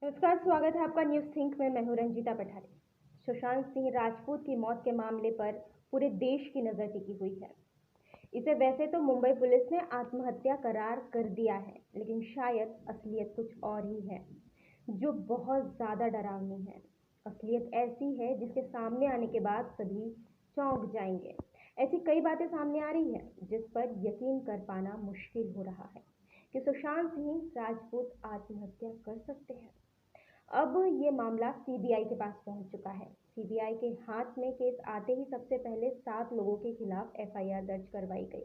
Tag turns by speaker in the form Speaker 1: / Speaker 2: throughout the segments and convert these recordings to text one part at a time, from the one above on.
Speaker 1: नमस्कार, स्वागत है आपका न्यूज़ थिंक में। मैं हूं रंजीता पठारी। सुशांत सिंह राजपूत की मौत के मामले पर पूरे देश की नज़र टिकी हुई है। इसे वैसे तो मुंबई पुलिस ने आत्महत्या करार कर दिया है, लेकिन शायद असलियत कुछ और ही है, जो बहुत ज़्यादा डरावनी है। असलियत ऐसी है जिसके सामने आने के बाद सभी चौंक जाएंगे। ऐसी कई बातें सामने आ रही हैं जिस पर यकीन कर पाना मुश्किल हो रहा है कि सुशांत सिंह राजपूत आत्महत्या कर सकते हैं। अब ये मामला सीबीआई के पास पहुंच चुका है। सीबीआई के हाथ में केस आते ही सबसे पहले 7 लोगों के खिलाफ एफआईआर दर्ज करवाई गई।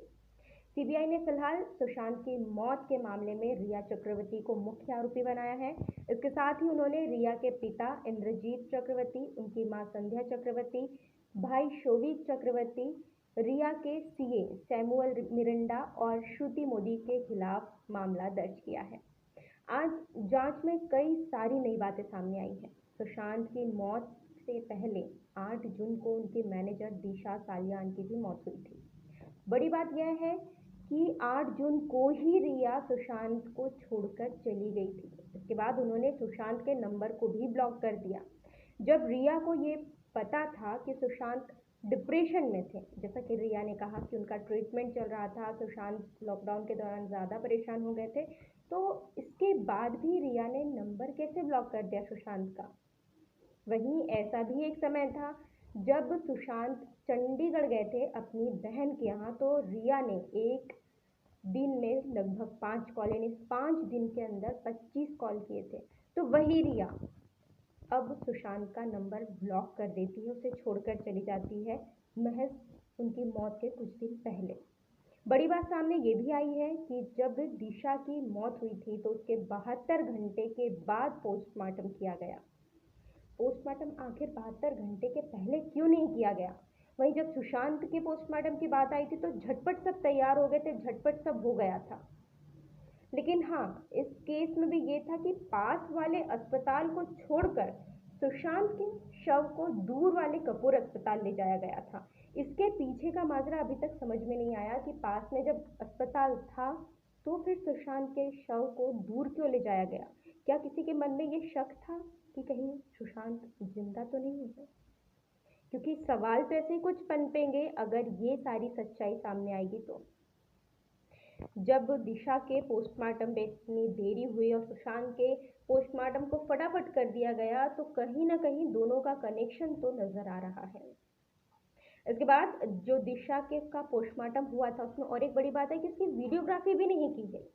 Speaker 1: सीबीआई ने फिलहाल सुशांत की मौत के मामले में रिया चक्रवर्ती को मुख्य आरोपी बनाया है। इसके साथ ही उन्होंने रिया के पिता इंद्रजीत चक्रवर्ती, उनकी मां संध्या चक्रवर्ती, भाई शोविक चक्रवर्ती, रिया के सीए सैमुअल मिरिंडा और श्रुति मोदी के खिलाफ मामला दर्ज किया है। आज जांच में कई सारी नई बातें सामने आई हैं। सुशांत की मौत से पहले 8 जून को उनके मैनेजर दिशा सालियान की भी मौत हुई थी। बड़ी बात यह है कि 8 जून को ही रिया सुशांत को छोड़कर चली गई थी। इसके बाद उन्होंने सुशांत के नंबर को भी ब्लॉक कर दिया। जब रिया को ये पता था कि सुशांत डिप्रेशन में थे, जैसा कि रिया ने कहा कि उनका ट्रीटमेंट चल रहा था, सुशांत लॉकडाउन के दौरान ज़्यादा परेशान हो गए थे, तो इसके बाद भी रिया ने नंबर कैसे ब्लॉक कर दिया सुशांत का। वहीं ऐसा भी एक समय था जब सुशांत चंडीगढ़ गए थे अपनी बहन के यहाँ, तो रिया ने एक दिन में लगभग 5 कॉल, यानी 5 दिन के अंदर 25 कॉल किए थे। तो वही रिया अब सुशांत का नंबर ब्लॉक कर देती है, उसे छोड़कर चली जाती है महज उनकी मौत के कुछ दिन पहले। बड़ी बात सामने ये भी आई है कि जब दिशा की मौत हुई थी तो उसके 72 घंटे के बाद पोस्टमार्टम किया गया। पोस्टमार्टम आखिर 72 घंटे के पहले क्यों नहीं किया गया? वहीं जब सुशांत के पोस्टमार्टम की बात आई थी तो झटपट सब तैयार हो गए थे, झटपट सब हो गया था। लेकिन हाँ, इस केस में भी ये था कि पास वाले अस्पताल को छोड़कर सुशांत के शव को दूर वाले कपूर अस्पताल ले जाया गया था। इसके पीछे का माजरा अभी तक समझ में नहीं आया कि पास में जब अस्पताल था तो फिर सुशांत के शव को दूर क्यों ले जाया गया। क्या किसी के मन में ये शक था कि कहीं सुशांत जिंदा तो नहीं है? क्योंकि सवाल तो ऐसे ही कुछ पनपेंगे अगर ये सारी सच्चाई सामने आएगी तो। जब दिशा के पोस्टमार्टम में इतनी देरी हुई और सुशांत के पोस्टमार्टम को फटाफट कर दिया गया, तो कहीं ना कहीं दोनों का कनेक्शन तो नजर आ रहा है। इसके बाद जो दिशा के का पोस्टमार्टम हुआ था उसमें और एक बड़ी बात है कि इसकी वीडियोग्राफी भी नहीं की गई।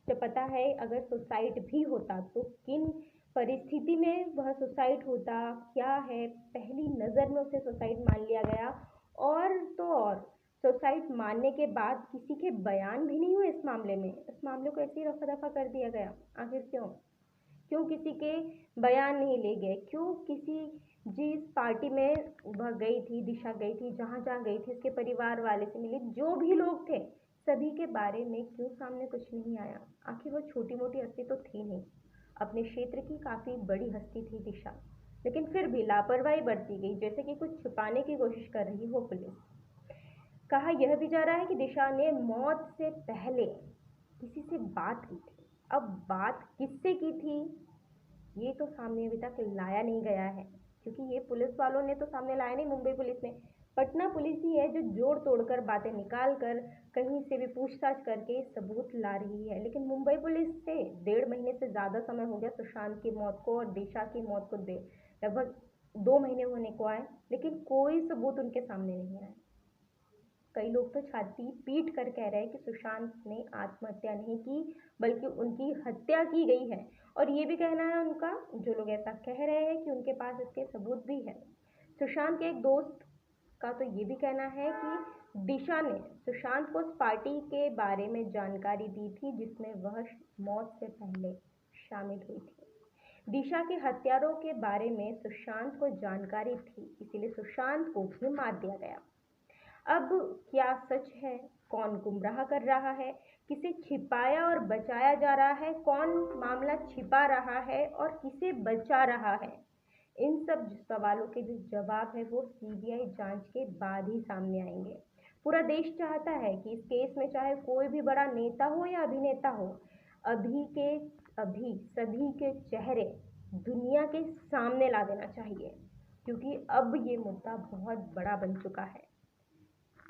Speaker 1: जब पता है अगर सुसाइड भी होता तो किन परिस्थिति में वह सुसाइड होता, क्या है, पहली नज़र में उसे सुसाइड मान लिया गया। और तो और सुसाइड मानने के बाद किसी के बयान भी नहीं हुए इस मामले में। इस मामले को ऐसे ही रफा दफा कर दिया गया। आखिर क्यों? क्यों किसी के बयान नहीं ले गए? क्यों किसी जिस पार्टी में वह गई थी, दिशा गई थी, जहाँ जहाँ गई थी, उसके परिवार वाले से मिली, जो भी लोग थे सभी के बारे में क्यों सामने कुछ नहीं आया? आखिर वो छोटी मोटी हस्ती तो थी नहीं, अपने क्षेत्र की काफ़ी बड़ी हस्ती थी दिशा, लेकिन फिर भी लापरवाही बरती गई, जैसे कि कुछ छुपाने की कोशिश कर रही हो पुलिस। कहा यह भी जा रहा है कि दिशा ने मौत से पहले किसी से बात की थी। अब बात किससे की थी ये तो सामने अभी तक लाया नहीं गया है, क्योंकि ये पुलिस वालों ने तो सामने लाया नहीं। मुंबई पुलिस ने, पटना पुलिस ही है जो जोड़ तोड़कर बातें निकाल कर कहीं से भी पूछताछ करके सबूत ला रही है। लेकिन मुंबई पुलिस से 1.5 महीने से ज़्यादा समय हो गया सुशांत की मौत को, और दिशा की मौत को लगभग 2 महीने होने को आए, लेकिन कोई सबूत उनके सामने नहीं आया। कई लोग तो छाती पीट कर कह रहे हैं कि सुशांत ने आत्महत्या नहीं की बल्कि उनकी हत्या की गई है। और ये भी कहना है उनका, जो लोग ऐसा कह रहे हैं, कि उनके पास इसके सबूत भी है। सुशांत के एक दोस्त का तो ये भी कहना है कि दिशा ने सुशांत को उस पार्टी के बारे में जानकारी दी थी जिसमें वह मौत से पहले शामिल हुई थी। दिशा के हत्यारों के बारे में सुशांत को जानकारी थी, इसीलिए सुशांत को भी मार दिया गया। अब क्या सच है? कौन गुमराह कर रहा है? किसे छिपाया और बचाया जा रहा है? कौन मामला छिपा रहा है और किसे बचा रहा है? इन सब सवालों के जो जवाब है वो सीबीआई जांच के बाद ही सामने आएंगे। पूरा देश चाहता है कि इस केस में चाहे कोई भी बड़ा नेता हो या अभिनेता हो, अभी के अभी सभी के चेहरे दुनिया के सामने ला देना चाहिए, क्योंकि अब ये मुद्दा बहुत बड़ा बन चुका है।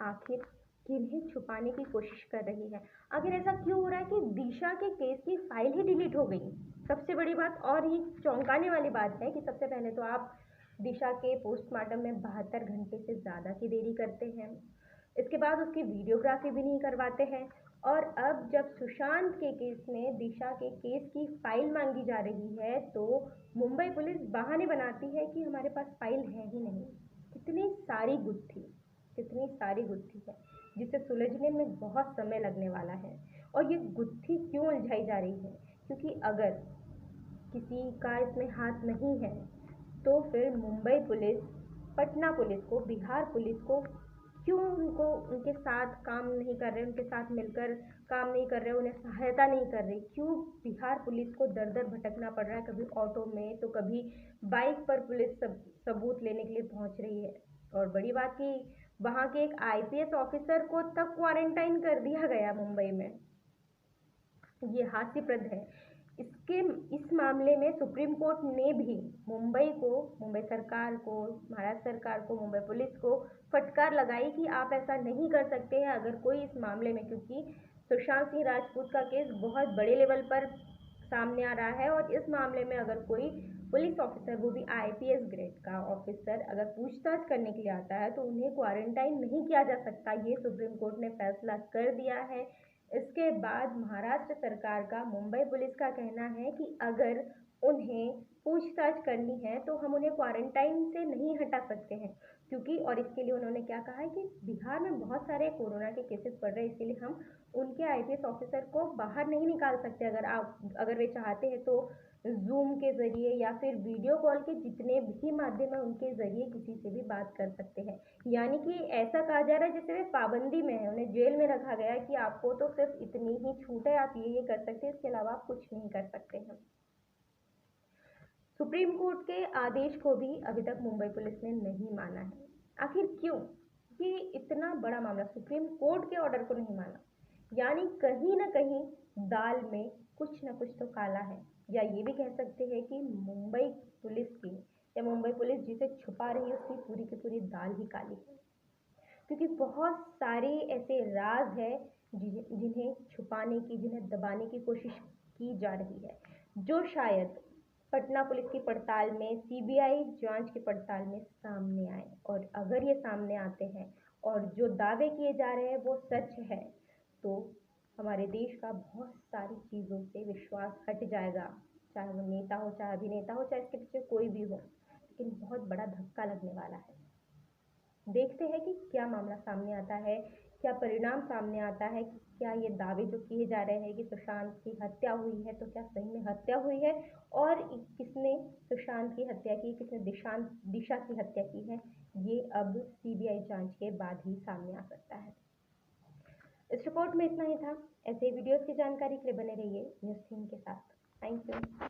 Speaker 1: आखिर किन्हें छुपाने की कोशिश कर रही है? आखिर ऐसा क्यों हो रहा है कि दिशा के केस की फाइल ही डिलीट हो गई? सबसे बड़ी बात और ये चौंकाने वाली बात है कि सबसे पहले तो आप दिशा के पोस्टमार्टम में 72 घंटे से ज़्यादा की देरी करते हैं। इसके बाद उसकी वीडियोग्राफी भी नहीं करवाते हैं, और अब जब सुशांत के केस में दिशा के केस की फाइल मांगी जा रही है तो मुंबई पुलिस बहाने बनाती है कि हमारे पास फाइल है ही नहीं। कितनी सारी गुत्थी है जिसे सुलझने में बहुत समय लगने वाला है। और ये गुत्थी क्यों उलझाई जा रही है? क्योंकि अगर किसी का इसमें हाथ नहीं है तो फिर मुंबई पुलिस, पटना पुलिस को, बिहार पुलिस को क्यों उनके साथ काम नहीं कर रहे, उनके साथ मिलकर काम नहीं कर रहे, उन्हें सहायता नहीं कर रही? क्यों बिहार पुलिस को दर दर भटकना पड़ रहा है, कभी ऑटो में तो कभी बाइक पर पुलिस सबूत लेने के लिए पहुंच रही है? और बड़ी बात कि वहाँ के एक आईपीएस ऑफिसर को तक क्वारंटाइन कर दिया गया मुंबई में। ये हास्यप्रद है। इस मामले में सुप्रीम कोर्ट ने भी मुंबई सरकार को, महाराष्ट्र सरकार को, मुंबई पुलिस को फटकार लगाई कि आप ऐसा नहीं कर सकते हैं। अगर कोई इस मामले में, क्योंकि सुशांत सिंह राजपूत का केस बहुत बड़े लेवल पर सामने आ रहा है, और इस मामले में अगर कोई पुलिस ऑफिसर, वो भी आईपीएस ग्रेड का ऑफिसर, अगर पूछताछ करने के लिए आता है तो उन्हें क्वारंटाइन नहीं किया जा सकता। ये सुप्रीम कोर्ट ने फैसला कर दिया है। इसके बाद महाराष्ट्र सरकार का, मुंबई पुलिस का कहना है कि अगर उन्हें पूछताछ करनी है तो हम उन्हें क्वारंटाइन से नहीं हटा सकते हैं, क्योंकि, और इसके लिए उन्होंने क्या कहा है कि बिहार में बहुत सारे कोरोना के केसेस बढ़ रहे हैं, इसलिए हम उनके आईपीएस ऑफिसर को बाहर नहीं निकाल सकते। अगर वे चाहते हैं तो जूम के ज़रिए या फिर वीडियो कॉल के जितने भी माध्यम है उनके ज़रिए किसी से भी बात कर सकते हैं। यानी कि ऐसा कहा जा रहा है जैसे वे पाबंदी में है, उन्हें जेल में रखा गया है कि आपको तो सिर्फ इतनी ही छूट है, आप ये कर सकते हैं, इसके अलावा आप कुछ नहीं कर सकते हैं। सुप्रीम कोर्ट के आदेश को भी अभी तक मुंबई पुलिस ने नहीं माना है। आखिर क्यों? ये इतना बड़ा मामला, सुप्रीम कोर्ट के ऑर्डर को नहीं माना, यानी कहीं ना कहीं दाल में कुछ ना कुछ तो काला है। या ये भी कह सकते हैं कि मुंबई पुलिस की, या मुंबई पुलिस जिसे छुपा रही है उसकी पूरी की पूरी दाल ही काली है, क्योंकि बहुत सारे ऐसे राज है जिन्हें छुपाने की, जिन्हें दबाने की कोशिश की जा रही है, जो शायद पटना पुलिस की पड़ताल में, सीबीआई जांच की पड़ताल में सामने आए। और अगर ये सामने आते हैं और जो दावे किए जा रहे हैं वो सच है, तो हमारे देश का बहुत सारी चीज़ों से विश्वास हट जाएगा। चाहे वो नेता हो, चाहे अभिनेता हो, चाहे इसके पीछे कोई भी हो, लेकिन बहुत बड़ा धक्का लगने वाला है। देखते हैं कि क्या मामला सामने आता है, क्या परिणाम सामने आता है, कि क्या ये दावे जो किए जा रहे हैं कि सुशांत की हत्या हुई है, तो क्या सही में हत्या हुई है, और किसने सुशांत की हत्या की, किसने दिशा की हत्या की है, ये अब सीबीआई जांच के बाद ही सामने आ सकता है। इस रिपोर्ट में इतना ही था। ऐसे वीडियोस की जानकारी के लिए बने रहिए न्यूज़ टीम के साथ। Thank you.